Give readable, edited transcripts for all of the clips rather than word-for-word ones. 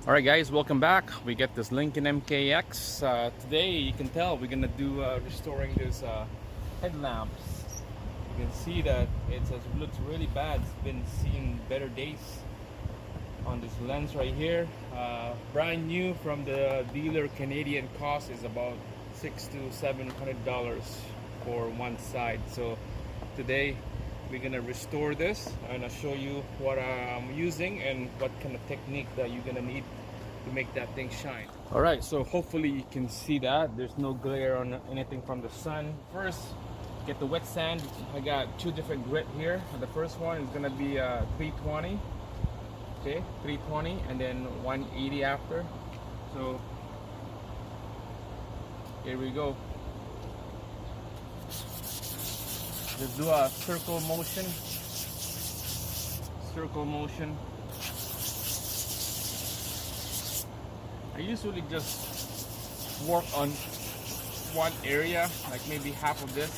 Alright guys, welcome back. We get this Lincoln MKX. Today you can tell we're gonna do restoring this headlamps. You can see that it looks really bad. It's been seen better days on this lens right here. Brand new from the dealer. Canadian cost is about $600 to $700 for one side. So today we're gonna restore this and I'll show you what I'm using and what kind of technique that you're gonna need to make that thing shine. All right, so hopefully you can see that there's no glare on anything from the sun. First, get the wet sand. I got two different grit here. The first one is gonna be 320, okay, 320, and then 180 after. So here we go. Just do a circle motion. I usually just work on one area, like maybe half of this,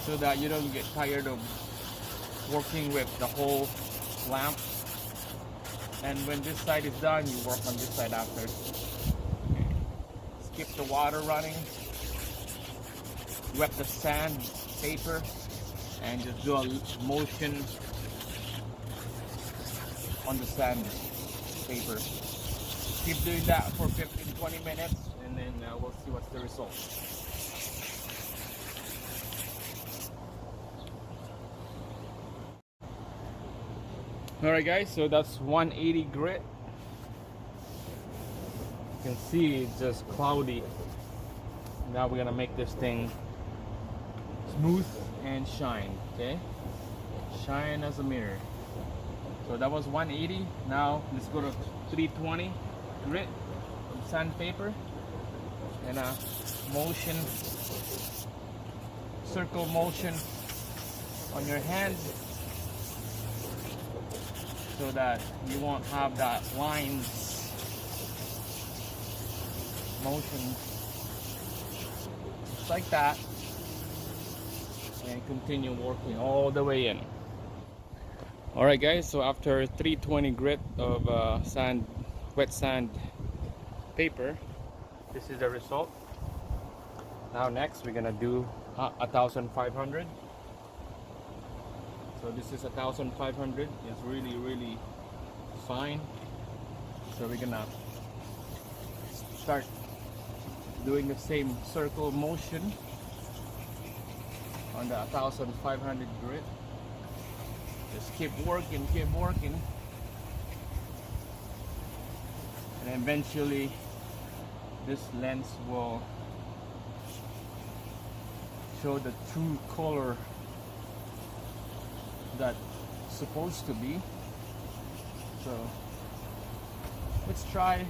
so that you don't get tired of working with the whole lamp. And when this side is done, you work on this side after. Okay. Skip the water running. Wet the sand paper and just do a motion on the sand paper. Keep doing that for 15-20 minutes and then we'll see what's the result. Alright guys, so that's 180 grit. You can see it's just cloudy. Now we're gonna make this thing smooth and shine. Okay, shine as a mirror. So that was 180. Now let's go to 320 grit of sandpaper and a motion, circle motion on your hand so that you won't have that lines motion, just like that. And continue working all the way in. Alright guys, so after 320 grit of wet sand paper, this is the result. Now next we're gonna do 1500. So this is 1500. It's really fine. So we're gonna start doing the same circle motion on the 1500 grit. Just keep working, and eventually this lens will show the true color that's supposed to be. So let's try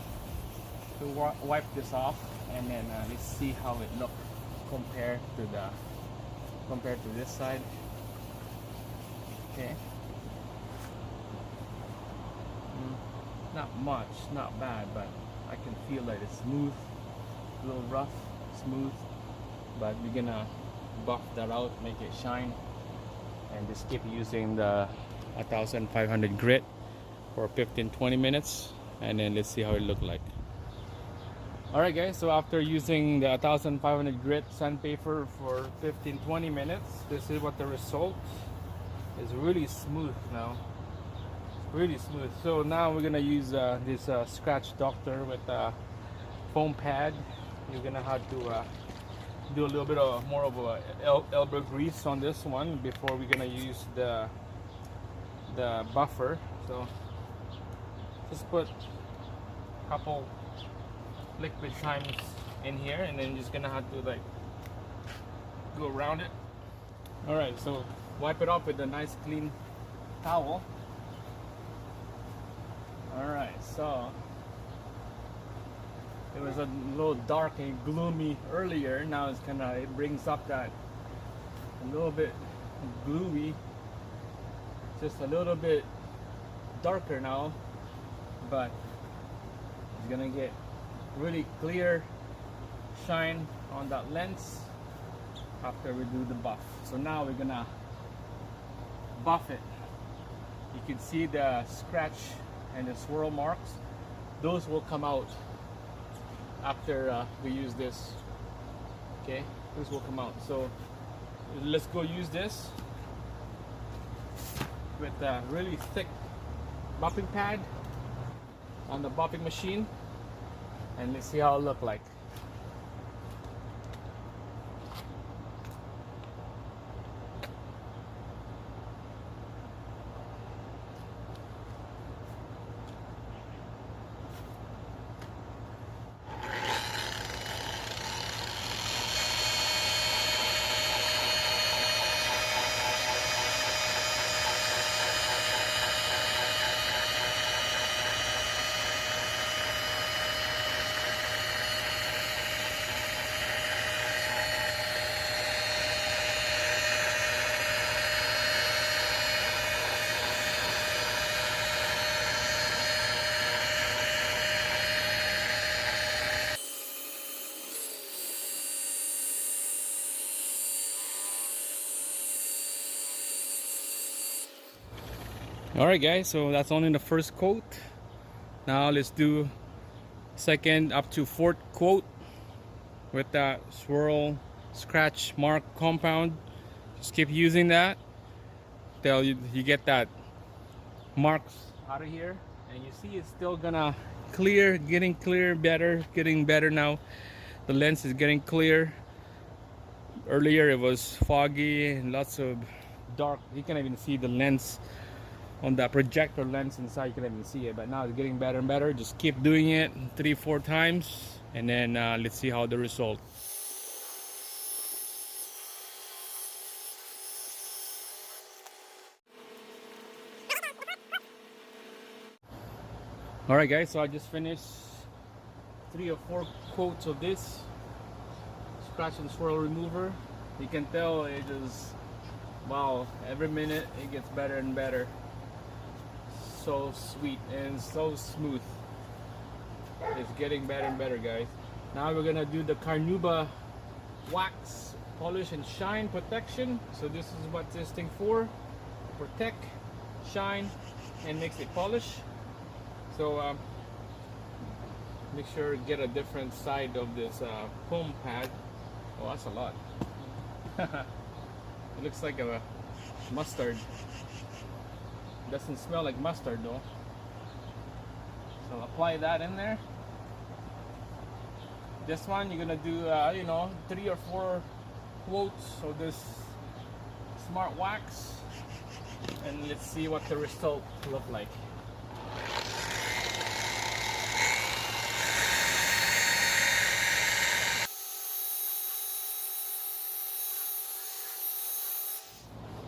to wipe this off and then let's see how it looks compared to this side. Okay, not much, not bad, but I can feel that it's smooth, a little rough, smooth, but we're gonna buff that out, make it shine, and just keep using the 1500 grit for 15-20 minutes, and then let's see how it look like. Alright guys, so after using the 1500 grit sandpaper for 15-20 minutes, this is what the result is. Really smooth now. It's really smooth. So now we're gonna use this scratch doctor with a foam pad. You're gonna have to do a little bit of more of a elbow grease on this one before we're gonna use the buffer. So just put a couple liquid times in here and then just gonna have to like go around it. All right, so wipe it off with a nice clean towel. All right, so it was a little dark and gloomy earlier. Now it's kind of, it brings up that a little bit gluey, just a little bit darker now, but it's gonna get really clear shine on that lens after we do the buff. So now we're gonna buff it. You can see the scratch and the swirl marks, those will come out after we use this. Okay, this will come out. So let's go use this with a really thick bopping pad on the bopping machine, and let's see how it look like. Alright guys, so that's only the first coat. Now let's do second up to fourth coat with that swirl scratch mark compound. Just keep using that till you get that marks out of here, and you see it's still gonna clear, getting clear, getting better now. The lens is getting clear. Earlier it was foggy and lots of dark. You can't even see the lens on the projector lens inside. You can even see it, but now it's getting better and better. Just keep doing it 3-4 times, and then let's see how the result. Alright guys, so I just finished 3 or 4 coats of this scratch and swirl remover. You can tell it is, wow, every minute it gets better and better. So sweet and so smooth. It's getting better and better, guys. Now we're gonna do the Carnauba wax polish and shine protection. So this is what this thing for: protect, shine, and makes it polish. So make sure to get a different side of this foam pad. Oh, that's a lot. It looks like a mustard. Doesn't smell like mustard though. So apply that in there. This one you're gonna do you know, 3 or 4 quotes of this smart wax, and let's see what the result look like.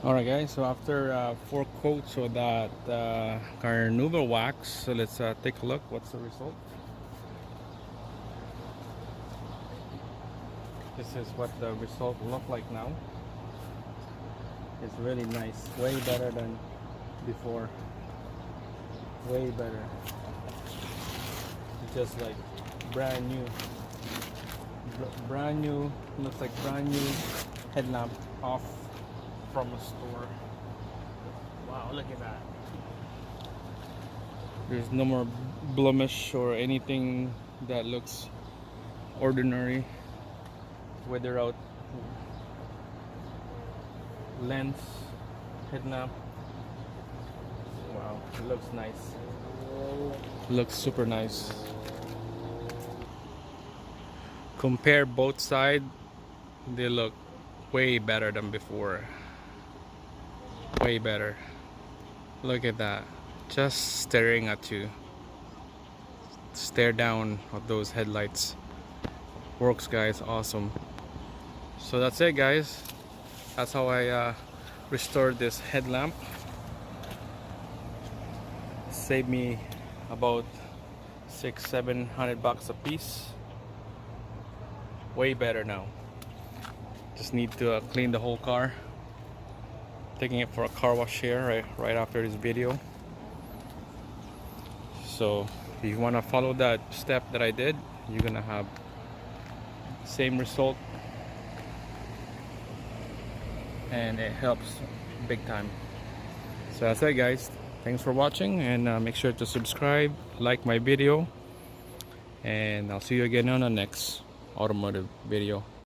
Alright guys, so after 4 coats of that Carnauba wax, so let's take a look. What's the result? This is what the result look like now. It's really nice, way better than before. Way better. It's just like brand new. Brand new, looks like brand new headlamp off from a store. Wow, look at that. There's no more blemish or anything that looks ordinary. Weather out lens, headlamp. Wow, it looks nice. It looks super nice. Compare both sides, they look way better than before. Way better. Look at that. Just staring at you. Stare down at those headlights. Works, guys. Awesome. So that's it, guys. That's how I restored this headlamp. Saved me about $600-700 a piece. Way better now. Just need to clean the whole car. Taking it for a car wash here right after this video. So if you want to follow that step that I did, you're gonna have same result, and it helps big time. So that's it, guys. Thanks for watching, and make sure to subscribe, like my video, and I'll see you again on the next automotive video.